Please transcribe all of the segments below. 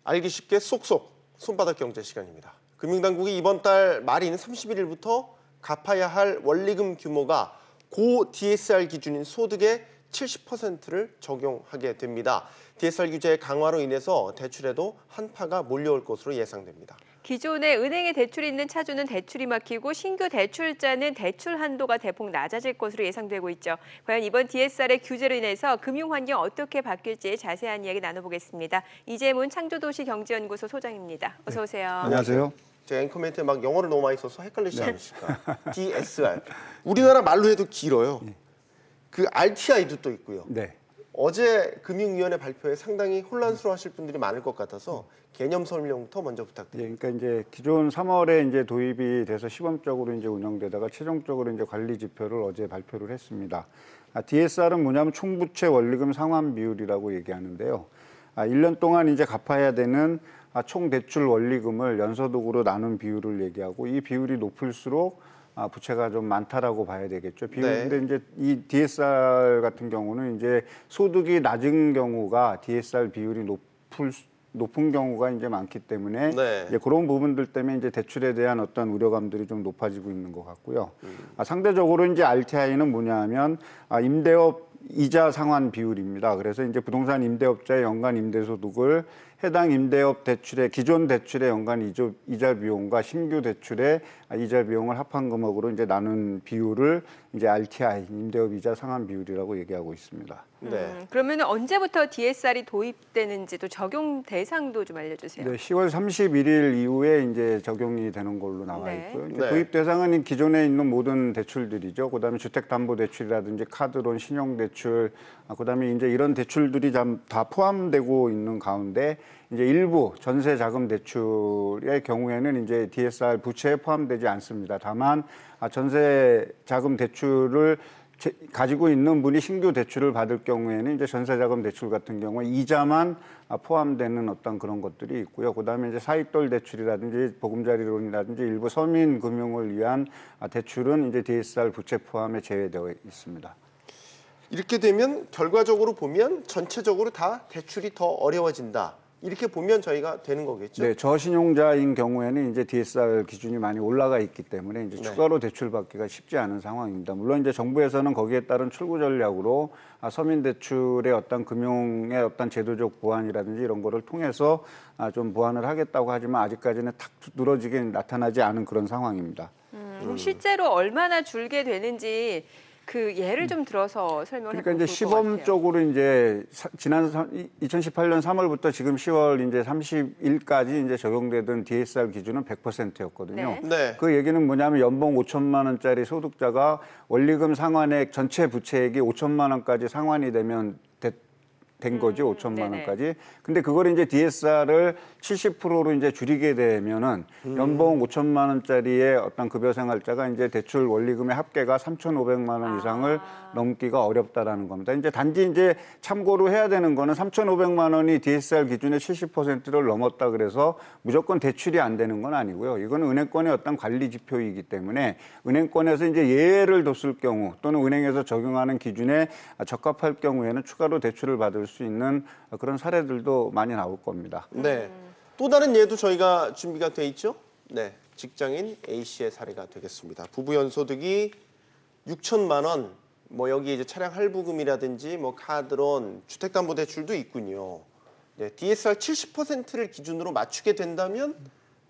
알기 쉽게 쏙쏙 손바닥 경제 시간입니다. 금융당국이 이번 달 말인 31일부터 갚아야 할 원리금 규모가 고 DSR 기준인 소득의 70%를 적용하게 됩니다. DSR 규제 강화로 인해서 대출에도 한파가 몰려올 것으로 예상됩니다. 기존에 은행에 대출이 있는 차주는 대출이 막히고 신규 대출자는 대출 한도가 대폭 낮아질 것으로 예상되고 있죠. 과연 이번 DSR의 규제로 인해서 금융 환경 어떻게 바뀔지 자세한 이야기 나눠보겠습니다. 이재문 창조도시경제연구소 소장입니다. 어서 오세요. 안녕하세요. 제가 앵커멘트에 막 영어를 너무 많이 써서 헷갈리시지 않으실까? DSR. 우리나라 말로 해도 길어요. 그 RTI도 또 있고요. 네. 어제 금융위원회 발표에 상당히 혼란스러워하실 분들이 많을 것 같아서 개념 설명부터 먼저 부탁드립니다. 그러니까 이제 기존 3월에 이제 도입이 돼서 시범적으로 이제 운영되다가 최종적으로 이제 관리 지표를 어제 발표를 했습니다. DSR은 뭐냐면 총부채 원리금 상환 비율이라고 얘기하는데요. 1년 동안 이제 갚아야 되는 총 대출 원리금을 연소득으로 나눈 비율을 얘기하고, 이 비율이 높을수록 부채가 좀 많다라고 봐야 되겠죠. 근데 이제 이 DSR 같은 경우는 이제 소득이 낮은 경우가 DSR 비율이 높은 경우가 이제 많기 때문에 이제 그런 부분들 때문에 이제 대출에 대한 어떤 우려감들이 좀 높아지고 있는 것 같고요. 상대적으로 이제 RTI는 뭐냐면 임대업 이자 상환 비율입니다. 그래서 이제 부동산 임대업자의 연간 임대소득을 해당 임대업 대출의 기존 대출의 연간 이자 비용과 신규 대출의 이자 비용을 합한 금액으로 이제 나눈 비율을 이제 RTI 임대업 이자 상환 비율이라고 얘기하고 있습니다. 그러면 언제부터 DSR이 도입되는지 또 적용 대상도 좀 알려주세요. 네, 10월 31일 이후에 이제 적용이 되는 걸로 나와 있고요. 이제 도입 대상은 기존에 있는 모든 대출들이죠. 그다음에 주택담보대출이라든지 카드론, 신용대출, 그다음에 이제 이런 대출들이 다 포함되고 있는 가운데 이제 일부 전세 자금 대출의 경우에는 이제 DSR 부채에 포함되지 않습니다. 다만 전세 자금 대출을 가지고 있는 분이 신규 대출을 받을 경우에는 이제 전세자금 대출 같은 경우에 이자만 포함되는 어떤 그런 것들이 있고요. 그다음에 이제 사익돌 대출이라든지 보금자리론이라든지 일부 서민 금융을 위한 대출은 이제 DSR 부채 포함에 제외되어 있습니다. 이렇게 되면 결과적으로 보면 전체적으로 다 대출이 더 어려워진다. 이렇게 보면 저희가 되는 거겠죠? 네, 저신용자인 경우에는 이제 DSR 기준이 많이 올라가 있기 때문에 이제 추가로 대출받기가 쉽지 않은 상황입니다. 물론 이제 정부에서는 거기에 따른 출구 전략으로 서민 대출의 어떤 금융의 어떤 제도적 보완이라든지 이런 거를 통해서 좀 보완을 하겠다고 하지만 아직까지는 탁 누러지게 나타나지 않은 그런 상황입니다. 그럼 실제로 얼마나 줄게 되는지 그 예를 좀 들어서 설명해 그러니까 보면 이제 시범적으로 이제 지난 2018년 3월부터 지금 10월 이제 30일까지 이제 적용되던 DSR 기준은 100%였거든요. 그 얘기는 뭐냐면 연봉 5천만 원짜리 소득자가 원리금 상환액 전체 부채액이 5천만 원까지 상환이 되면 된 거죠. 5천만 원까지. 근데 그걸 이제 DSR을 70%로 이제 줄이게 되면은 연봉 5천만 원짜리의 어떤 급여 생활자가 이제 대출 원리금의 합계가 3,500만 원 이상을 넘기가 어렵다라는 겁니다. 이제 단지 이제 참고로 해야 되는 거는 3,500만 원이 DSR 기준의 70%를 넘었다 그래서 무조건 대출이 안 되는 건 아니고요. 이거는 은행권의 어떤 관리 지표이기 때문에 은행권에서 이제 예외를 뒀을 경우 또는 은행에서 적용하는 기준에 적합할 경우에는 추가로 대출을 받을 수 있는 그런 사례들도 많이 나올 겁니다. 네. 또 다른 예도 저희가 준비가 돼 있죠? 네. 직장인 A씨의 사례가 되겠습니다. 부부 연소득이 6천만 원, 뭐 여기 이제 차량 할부금이라든지 뭐 카드론, 주택담보대출도 있군요. 네. DSR 70%를 기준으로 맞추게 된다면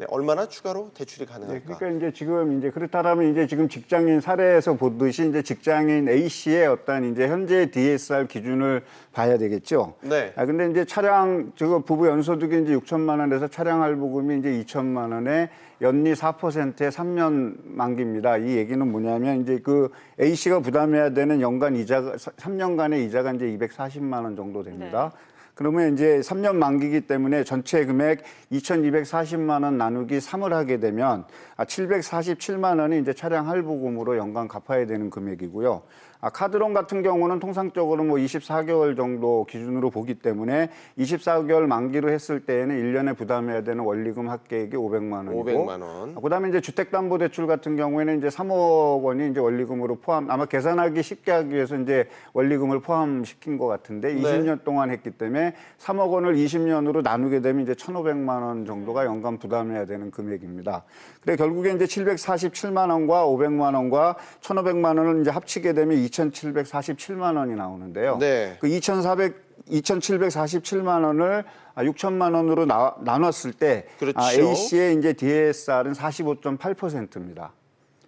얼마나 추가로 대출이 가능할까? 그러니까 이제 지금 이제 그렇다면 이제 지금 직장인 사례에서 보듯이 이제 직장인 A 씨의 어떤 이제 현재 DSR 기준을 봐야 되겠죠. 근데 이제 차량 부부 연소득이 이제 6천만 원에서 차량 할부금이 이제 2천만 원에 연리 4%의 3년 만기입니다. 이 얘기는 뭐냐면 이제 그 A 씨가 부담해야 되는 연간 이자가 3년간의 이자가 이제 240만 원 정도 됩니다. 그러면 이제 3년 만기이기 때문에 전체 금액 2,240만 원 나누기 3을 하게 되면 747만 원이 이제 차량 할부금으로 연간 갚아야 되는 금액이고요. 카드론 같은 경우는 통상적으로 뭐 24개월 정도 기준으로 보기 때문에 24개월 만기로 했을 때에는 1년에 부담해야 되는 원리금 합계액이 500만 원이고 500만 원. 그다음에 이제 주택담보대출 같은 경우에는 이제 3억 원이 이제 원리금으로 포함 아마 계산하기 쉽게 하기 위해서 이제 원리금을 포함시킨 것 같은데 20년 동안 했기 때문에 3억 원을 20년으로 나누게 되면 이제 1,500만 원 정도가 연간 부담해야 되는 금액입니다. 그래 결국에 이제 747만 원과 500만 원과 1,500만 원을 이제 합치게 되면 2,747만 원이 나오는데요. 네. 그 2,747만 원을 6천만 원으로 나눴을 때 그렇죠. A씨의 이제 DSR은 45.8%입니다.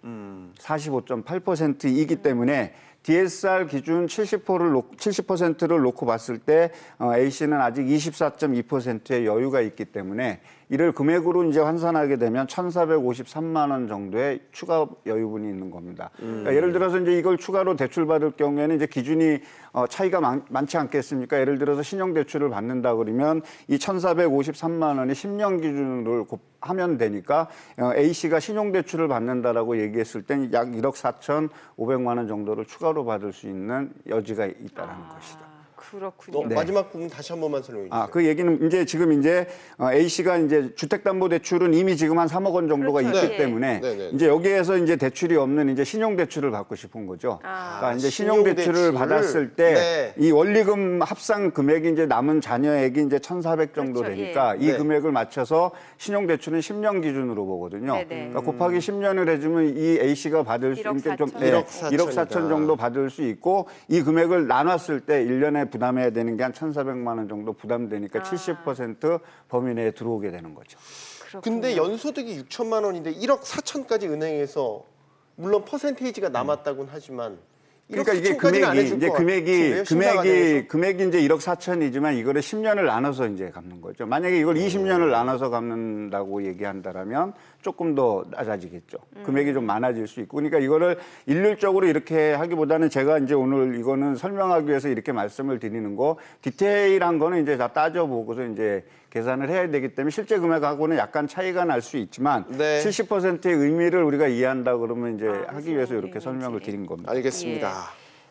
45.8%이기 때문에 DSR 기준 70%를 놓고 봤을 때 A씨는 아직 24.2%의 여유가 있기 때문에 이를 금액으로 이제 환산하게 되면 1,453만 원 정도의 추가 여유분이 있는 겁니다. 그러니까 예를 들어서 이제 이걸 추가로 대출받을 경우에는 이제 기준이 차이가 많지 않겠습니까? 예를 들어서 신용대출을 받는다 그러면 이 1,453만 원이 10년 기준으로 하면 되니까 A씨가 신용대출을 받는다라고 얘기했을 땐 약 1억 4,500만 원 정도를 추가로 받을 수 있는 여지가 있다는 것이죠. 그렇군요. 마지막 부분 다시 한 번만 설명해 주세요. 그 얘기는 이제 지금 이제 A씨가 이제 주택담보대출은 이미 지금 한 3억 원 정도가 그렇죠. 있기 네. 때문에 네. 이제 여기에서 이제 대출이 없는 이제 신용대출을 받고 싶은 거죠. 그러니까 이제 신용대출을 신용대출. 받았을 때 네. 이 원리금 합상 금액이 이제 남은 잔여액이 이제 1,400 정도 그렇죠. 되니까 이 네. 금액을 맞춰서 신용대출은 10년 기준으로 보거든요. 네네. 그러니까 곱하기 10년을 해주면 이 A씨가 받을 수 1억 있는 좀 4천. 1억 1억 4천 정도 받을 수 있고 이 금액을 나눴을 때 1년에 부담해야 되는 게 한 1,400만 원 정도 부담되니까 70% 범위 내에 들어오게 되는 거죠. 그렇군요. 근데 연소득이 6천만 원인데 1억 4천까지 은행에서 물론 퍼센테이지가 남았다고는 하지만 그러니까 1억 이게 4천까지는 안 금액이 해줄 이제 것 같은데요, 심사과정에서? 금액이 이제 1억 4천이지만 이거를 10년을 나눠서 이제 갚는 거죠. 만약에 이걸 20년을 나눠서 갚는다고 얘기한다라면 조금 더 낮아지겠죠. 금액이 좀 많아질 수 있고. 그러니까 이거를 일률적으로 이렇게 하기보다는 제가 이제 오늘 이거는 설명하기 위해서 이렇게 말씀을 드리는 거 디테일한 거는 이제 다 따져보고서 이제 계산을 해야 되기 때문에 실제 금액하고는 약간 차이가 날 수 있지만 네. 70%의 의미를 우리가 이해한다 그러면 이제 하기 위해서 무슨 이렇게 설명을 의미인지. 드린 겁니다. 알겠습니다.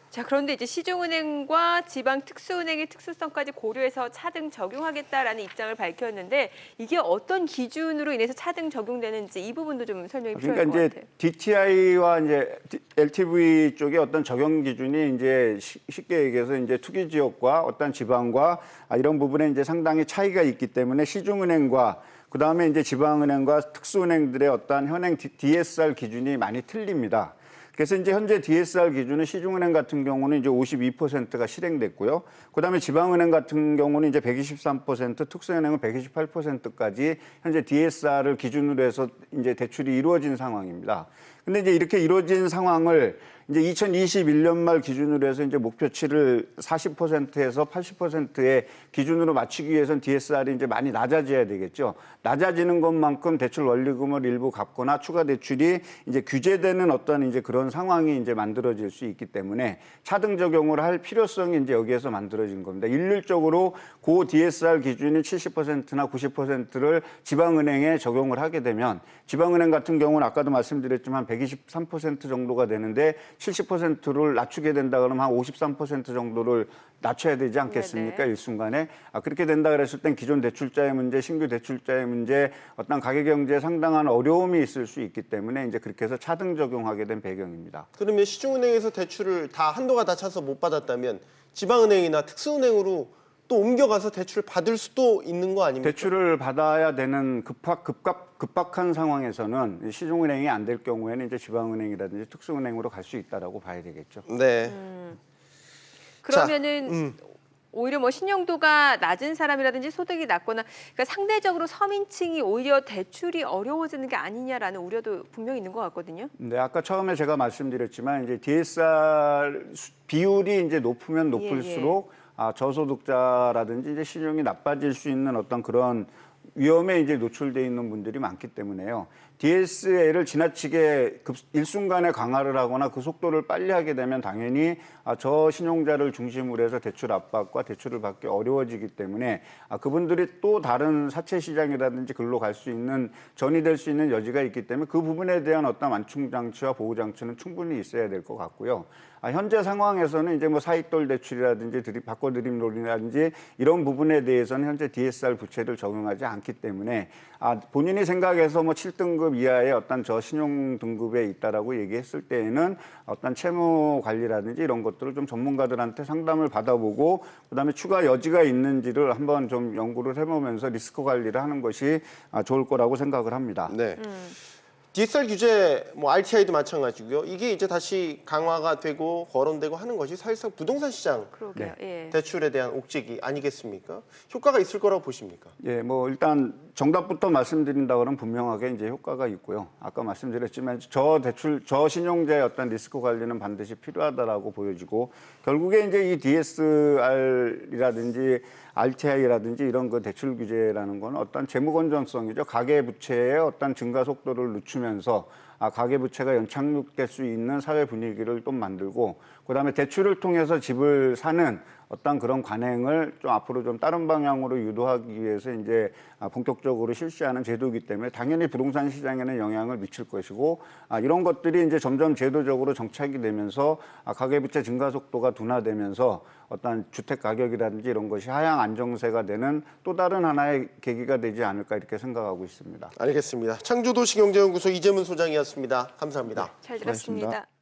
자, 그런데 이제 시중은행과 지방 특수은행의 특수성까지 고려해서 차등 적용하겠다라는 입장을 밝혔는데 이게 어떤 기준으로 인해서 차등 적용되는지 이 부분도 좀 설명이 필요할 그러니까 것 이제 같아요. DTI와 이제 LTV 쪽의 어떤 적용 기준이 이제 쉽게 얘기해서 이제 투기 지역과 어떤 지방과 이런 부분에 이제 상당히 차이가 있기 때문에 시중은행과 그다음에 이제 지방은행과 특수은행들의 어떤 현행 DSR 기준이 많이 틀립니다. 그래서 이제 현재 DSR 기준은 시중은행 같은 경우는 이제 52%가 실행됐고요. 그다음에 지방은행 같은 경우는 이제 123%, 특수은행은 128%까지 현재 DSR을 기준으로 해서 이제 대출이 이루어진 상황입니다. 근데 이제 이렇게 이루어진 상황을 이제 2021년 말 기준으로 해서 이제 목표치를 40%에서 80%의 기준으로 맞추기 위해서는 DSR이 이제 많이 낮아져야 되겠죠. 낮아지는 것만큼 대출 원리금을 일부 갚거나 추가 대출이 이제 규제되는 어떤 이제 그런 상황이 이제 만들어질 수 있기 때문에 차등 적용을 할 필요성이 이제 여기에서 만들어진 겁니다. 일률적으로 고 DSR 기준인 70%나 90%를 지방은행에 적용을 하게 되면 지방은행 같은 경우는 아까도 말씀드렸지만 123% 정도가 되는데 70%를 낮추게 된다 그러면 한 53% 정도를 낮춰야 되지 않겠습니까? 네네. 일순간에. 그렇게 된다 그랬을 땐 기존 대출자의 문제, 신규 대출자의 문제, 어떤 가계 경제에 상당한 어려움이 있을 수 있기 때문에 이제 그렇게 해서 차등 적용하게 된 배경입니다. 그러면 시중은행에서 대출을 다 한도가 다 차서 못 받았다면 지방은행이나 특수은행으로 또 옮겨가서 대출을 받을 수도 있는 거 아닙니까? 대출을 받아야 되는 급박한 상황에서는 시중은행이 안 될 경우에는 이제 지방은행이라든지 특수은행으로 갈 수 있다라고 봐야 되겠죠. 네. 그러면은 오히려 뭐 신용도가 낮은 사람이라든지 소득이 낮거나 그러니까 상대적으로 서민층이 오히려 대출이 어려워지는 게 아니냐라는 우려도 분명히 있는 것 같거든요. 네, 아까 처음에 제가 말씀드렸지만 이제 DSR 비율이 이제 높으면 높을수록 저소득자라든지 이제 신용이 나빠질 수 있는 어떤 그런 위험에 이제 노출돼 있는 분들이 많기 때문에요. DSL을 지나치게 일순간에 강화를 하거나 그 속도를 빨리 하게 되면 당연히 저신용자를 중심으로 해서 대출 압박과 대출을 받기 어려워지기 때문에 그분들이 또 다른 사채 시장이라든지 글로 갈 수 있는 전이 될 수 있는 여지가 있기 때문에 그 부분에 대한 어떤 완충 장치와 보호 장치는 충분히 있어야 될 것 같고요. 현재 상황에서는 이제 뭐 사익돌 대출이라든지 바꿔드림론이라든지 이런 부분에 대해서는 현재 DSR 부채를 적용하지 않기 때문에 본인이 생각해서 뭐 7등급 이하의 어떤 저신용 등급에 있다라고 얘기했을 때에는 어떤 채무 관리라든지 이런 것들을 좀 전문가들한테 상담을 받아보고 그다음에 추가 여지가 있는지를 한번 좀 연구를 해보면서 리스크 관리를 하는 것이 좋을 거라고 생각을 합니다. 네. DSR 규제, 뭐 RTI도 마찬가지고요. 이게 이제 다시 강화가 되고 거론되고 하는 것이 사실상 부동산 시장 그러게요. 예. 대출에 대한 옥죄기 아니겠습니까? 효과가 있을 거라고 보십니까? 예, 뭐 일단 정답부터 말씀드린다 그러면 분명하게 이제 효과가 있고요. 아까 말씀드렸지만 저신용자의 어떤 리스크 관리는 반드시 필요하다라고 보여지고 결국에 이제 이 DSR이라든지 RTI라든지 이런 그 대출 규제라는 건 어떤 재무 건전성이죠. 가계 부채의 어떤 증가 속도를 늦추면서 가계 부채가 연착륙될 수 있는 사회 분위기를 또 만들고 그다음에 대출을 통해서 집을 사는 어떤 그런 관행을 좀 앞으로 좀 다른 방향으로 유도하기 위해서 이제 본격적으로 실시하는 제도이기 때문에 당연히 부동산 시장에는 영향을 미칠 것이고 이런 것들이 이제 점점 제도적으로 정착이 되면서 가계부채 증가 속도가 둔화되면서 어떤 주택 가격이라든지 이런 것이 하향 안정세가 되는 또 다른 하나의 계기가 되지 않을까 이렇게 생각하고 있습니다. 알겠습니다. 창조도시경제연구소 이재문 소장이었습니다. 감사합니다. 잘 들었습니다. 수고하셨습니다.